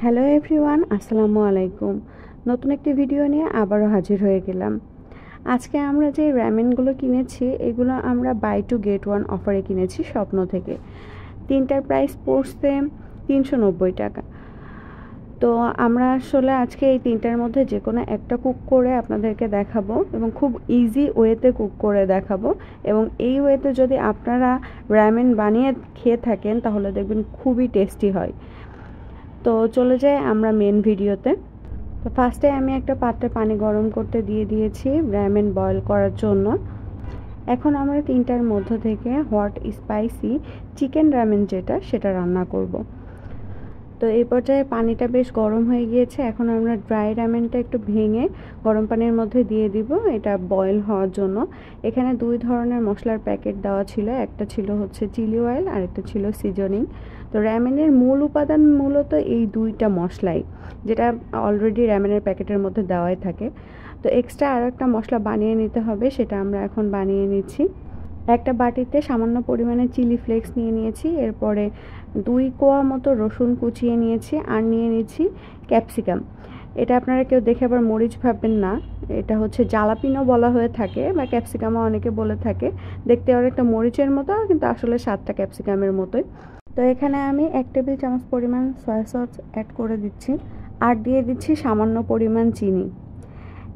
Hello everyone, আসসালামু আলাইকুম। নতুন একটি ভিডিও নিয়ে আবারও হাজির হয়ে গেলাম। আজকে আমরা যে র্যামেনগুলো কিনেছি এগুলো আমরা বাই টু গেট ওয়ান অফারে কিনেছি স্বপ্ন থেকে। তিনটার প্রাইস পড়ছে 390 টাকা। তো আমরা আসলে আজকে এই তিনটার মধ্যে যে কোনো একটা কুক করে আপনাদেরকে দেখাবো এবং খুব ইজি ওয়েতে কুক করে দেখাবো। এবং এই ওয়েতে যদি আপনারা র্যামেন বানিয়ে খেয়ে থাকেন তাহলে দেখবেন খুবই টেস্টি হয়। তো চলে যাই আমরা মেন ভিডিওতে। তো ফার্স্টে আমি একটা পাত্রে পানি গরম করতে দিয়ে দিয়েছি র্যামেন বয়েল করার জন্য। এখন আমরা তিনটার মধ্য থেকে হট স্পাইসি চিকেন র্যামেন সেটা রান্না করব। তো এই পর্যায়ে পানিটা বেশ গরম হয়ে গিয়েছে। এখন আমরা ড্রাই র্যামেনটা একটু ভেঙে গরম পানির মধ্যে দিয়ে দিব এটা বয়েল হওয়ার জন্য। এখানে দুই ধরনের মশলার প্যাকেট দেওয়া ছিল, একটা ছিল হচ্ছে চিলি অয়েল আর একটা ছিল সিজনিং। তো র্যামেনের মূল উপাদান মূলত এই দুইটা মশলাই, যেটা অলরেডি র্যামেনের প্যাকেটের মধ্যে দেওয়াই থাকে। তো এক্সট্রা আরও একটা মশলা বানিয়ে নিতে হবে, সেটা আমরা এখন বানিয়ে নিচ্ছি। একটা বাটিতে সামান্য পরিমাণে চিলি ফ্লেক্স নিয়ে নিয়েছি, এরপরে 2 কোয়া মতো রসুন কুচিয়ে নিয়েছি আর নিয়ে নিয়েছি ক্যাপসিকাম। এটা আপনারা কেউ দেখে আবার মরিচ ভাববেন না, এটা হচ্ছে জালাপিনো বলা হয়ে থাকে বা ক্যাপসিকামও অনেকে বলে থাকে। দেখতে অনেকটা মরিচের মতো কিন্তু আসলে স্বাদটা ক্যাপসিকামের মতোই। তো এখানে আমি 1 টেবিল চামচ পরিমাণ সয়া সস অ্যাড করে দিচ্ছি আর দিয়ে দিচ্ছি সামান্য পরিমাণ চিনি।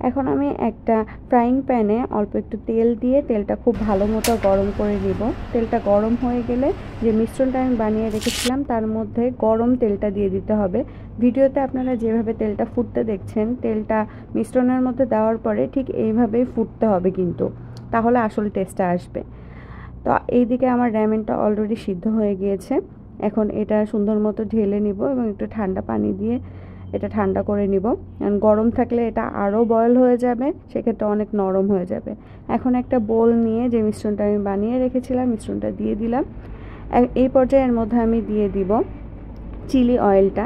এখন আমি একটা ফ্রাইং প্যানে অল্প একটু তেল দিয়ে তেলটা খুব ভালো মতো গরম করে নিব। তেলটা গরম হয়ে গেলে যে মিশ্রণটা আমি বানিয়ে রেখেছিলাম তার মধ্যে গরম তেলটা দিয়ে দিতে হবে। ভিডিওতে আপনারা যেভাবে তেলটা ফুটতে দেখছেন, তেলটা মিশ্রণের মধ্যে দেওয়ার পরে ঠিক এইভাবেই ফুটতে হবে কিন্তু, তাহলে আসল টেস্টটা আসবে। তো এইদিকে আমার র্যামেনটা অলরেডি সিদ্ধ হয়ে গিয়েছে। এখন এটা সুন্দর মতো ঢেলে নিব এবং একটু ঠান্ডা পানি দিয়ে এটা ঠান্ডা করে নিব। কারণ গরম থাকলে এটা আরও বয়েল হয়ে যাবে, সেক্ষেত্রে অনেক নরম হয়ে যাবে। এখন একটা বোল নিয়ে যে মিশ্রণটা আমি বানিয়ে রেখেছিলাম মিশ্রণটা দিয়ে দিলাম। এই পর্যায়ে এর মধ্যে আমি দিয়ে দিব চিলি অয়েলটা।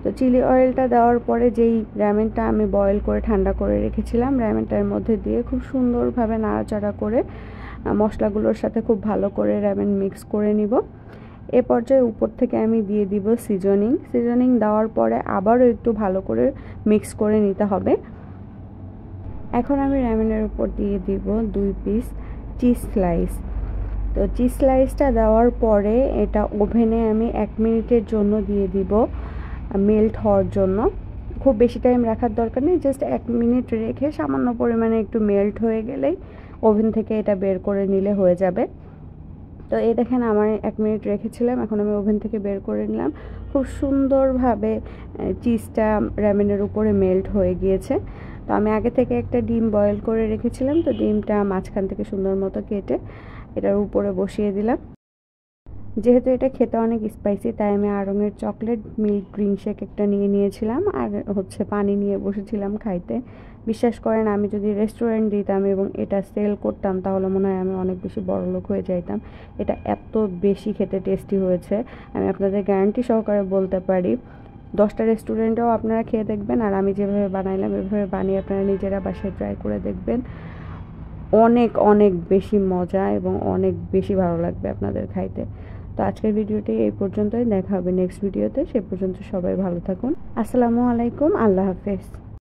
তো চিলি অয়েলটা দেওয়ার পরে যেই র্যামেনটা আমি বয়েল করে ঠান্ডা করে রেখেছিলাম র্যামেনটার মধ্যে দিয়ে খুব সুন্দরভাবে নাড়াচাড়া করে মশলাগুলোর সাথে খুব ভালো করে র্যামেন মিক্স করে নিব। এ পর্যায়ে উপর থেকে আমি দিয়ে দিব সিজনিং দেওয়ার পরে আবারও একটু ভালো করে মিক্স করে নিতে হবে। এখন আমি র্যামেনের উপর দিয়ে দিব 2 পিস চিজ স্লাইস। তো চিজ স্লাইসটা দেওয়ার পরে এটা ওভেনে আমি 1 মিনিটের জন্য দিয়ে দিব মেল্ট হওয়ার জন্য। খুব বেশি টাইম রাখার দরকার নেই, জাস্ট 1 মিনিট রেখে সামান্য পরিমাণে একটু মেল্ট হয়ে গেলেই ওভেন থেকে এটা বের করে নিলে হয়ে যাবে। তো এই দেখেন আমার 1 মিনিট রেখেছিলাম, এখন আমি ওভেন থেকে বের করে নিলাম। খুব সুন্দরভাবে চিজটা র্যামেনের উপরে মেল্ট হয়ে গিয়েছে। তো আমি আগে থেকে একটা ডিম বয়েল করে রেখেছিলাম, তো ডিমটা মাঝখান থেকে সুন্দর মতো কেটে এটার উপরে বসিয়ে দিলাম। যেহেতু এটা খেতে অনেক স্পাইসি তাই আমি আড়ঙের চকলেট মিল্ক ড্রিঙ্ক শেক একটা নিয়ে নিয়েছিলাম আর হচ্ছে পানি নিয়ে বসেছিলাম খাইতে। বিশ্বাস করেন, আমি যদি রেস্টুরেন্ট দিতাম এবং এটা সেল করতাম তাহলে মনে হয় আমি অনেক বেশি বড়লোক হয়ে যাইতাম। এটা এত বেশি খেতে টেস্টি হয়েছে, আমি আপনাদের গ্যারান্টি সহকারে বলতে পারি। 10টা রেস্টুরেন্টেও আপনারা খেয়ে দেখবেন আর আমি যেভাবে বানাইলাম এভাবে বানিয়ে আপনারা নিজেরা বাসায় ট্রাই করে দেখবেন। অনেক অনেক বেশি মজা এবং অনেক বেশি ভালো লাগবে আপনাদের খাইতে। তো আজকের ভিডিওটি এই পর্যন্তই, দেখা হবে নেক্সট ভিডিওতে। সে পর্যন্ত সবাই ভালো থাকুন। আসসালামু আলাইকুম, আল্লাহ হাফেজ।